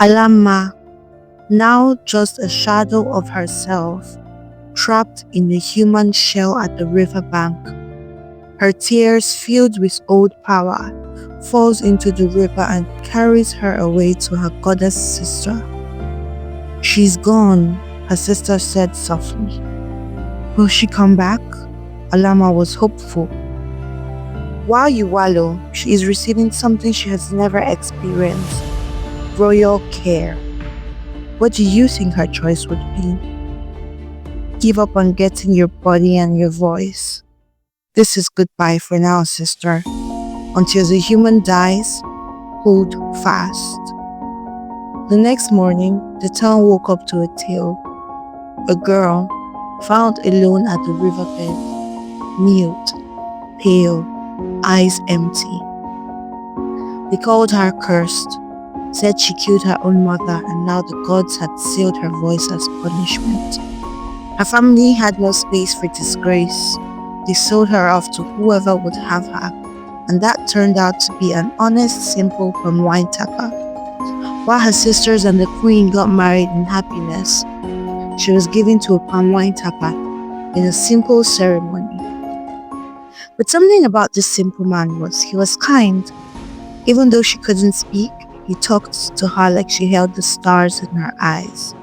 Alama, now just a shadow of herself, trapped in a human shell at the riverbank. Her tears, filled with old power, falls into the river and carries her away to her goddess sister. She's gone, her sister said softly. Will she come back? Alama was hopeful. While you wallow, she is receiving something she has never experienced: royal care. What do you think her choice would be? Give up on getting your body and your voice. This is goodbye for now, sister. Until the human dies, hold fast. The next morning, the town woke up to a tale. A girl, found alone at the riverbed, mute, pale, eyes empty. They called her cursed, said she killed her own mother and now the gods had sealed her voice as punishment. Her family had no space for disgrace. They sold her off to whoever would have her, and that turned out to be an honest, simple palm wine tapper. While her sisters and the queen got married in happiness, she was given to a palm wine tapper in a simple ceremony. But something about this simple man was he was kind. Even though she couldn't speak, he talked to her like she held the stars in her eyes.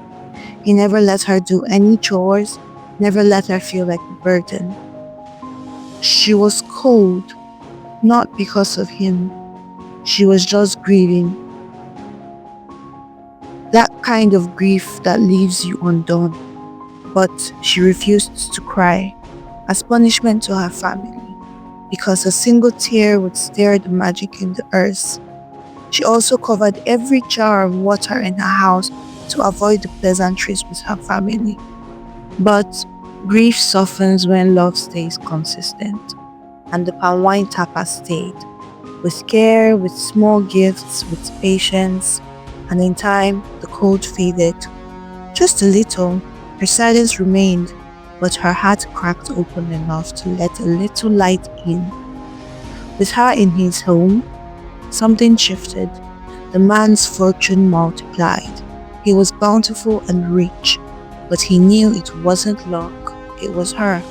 He never let her do any chores, never let her feel like a burden. She was cold, not because of him. She was just grieving. That kind of grief that leaves you undone. But she refused to cry, as punishment to her family, because a single tear would stir the magic in the earth. She also covered every jar of water in her house to avoid the pleasantries with her family. But grief softens when love stays consistent, and the palm wine tapper stayed, with care, with small gifts, with patience, and in time the cold faded. Just a little, her silence remained, but her heart cracked open enough to let a little light in. With her in his home, something shifted. The man's fortune multiplied. He was bountiful and rich, but he knew it wasn't luck, it was her.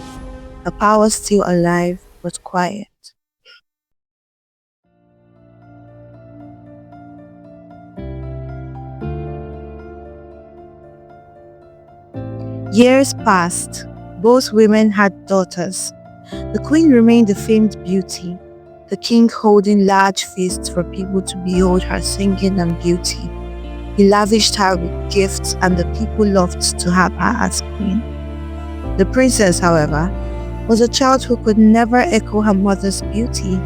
Her power still alive, but quiet. Years passed. Both women had daughters. The queen remained a famed beauty, the king holding large feasts for people to behold her singing and beauty. He lavished her with gifts and the people loved to have her as queen. The princess, however, was a child who could never echo her mother's beauty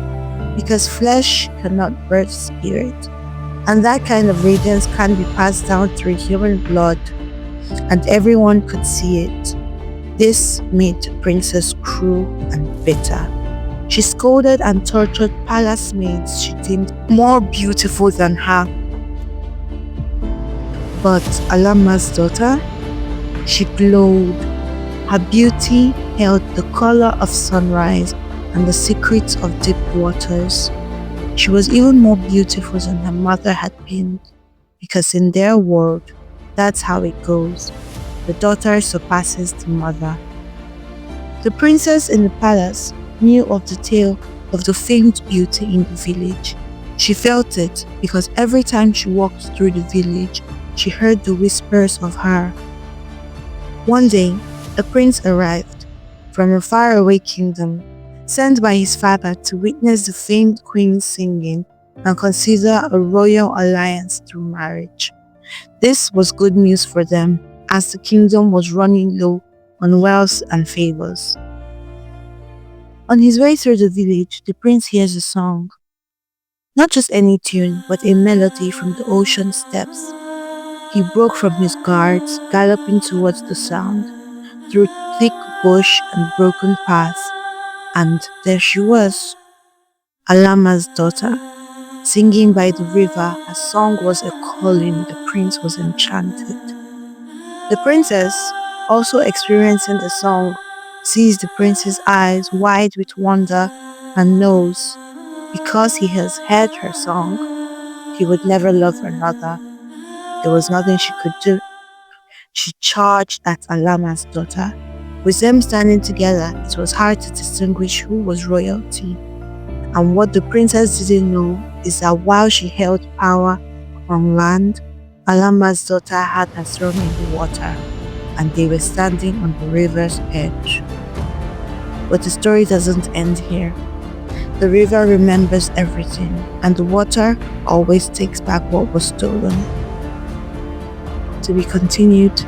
because flesh cannot birth spirit, and that kind of radiance can be passed down through human blood, and everyone could see it. This made the princess cruel and bitter. She scolded and tortured palace maids she deemed more beautiful than her. But Alama's daughter, she glowed. Her beauty held the color of sunrise and the secrets of deep waters. She was even more beautiful than her mother had been, because in their world, that's how it goes. The daughter surpasses the mother. The princess in the palace knew of the tale of the famed beauty in the village. She felt it because every time she walked through the village, she heard the whispers of her. One day, a prince arrived from a faraway kingdom, sent by his father to witness the famed queen singing and consider a royal alliance through marriage. This was good news for them, as the kingdom was running low on wealth and favors. On his way through the village, the prince hears a song. Not just any tune, but a melody from the ocean steps. He broke from his guards, galloping towards the sound, through thick bush and broken paths, and there she was, Alama's daughter, singing by the river. Her song was a calling. The prince was enchanted. The princess, also experiencing the song, sees the prince's eyes wide with wonder and knows, because he has heard her song, he would never love another. There was nothing she could do. She charged at Alama's daughter. With them standing together, it was hard to distinguish who was royalty. And what the princess didn't know is that while she held power on land, Alama's daughter had her throne in the water, and they were standing on the river's edge. But the story doesn't end here. The river remembers everything, and the water always takes back what was stolen. To be continued.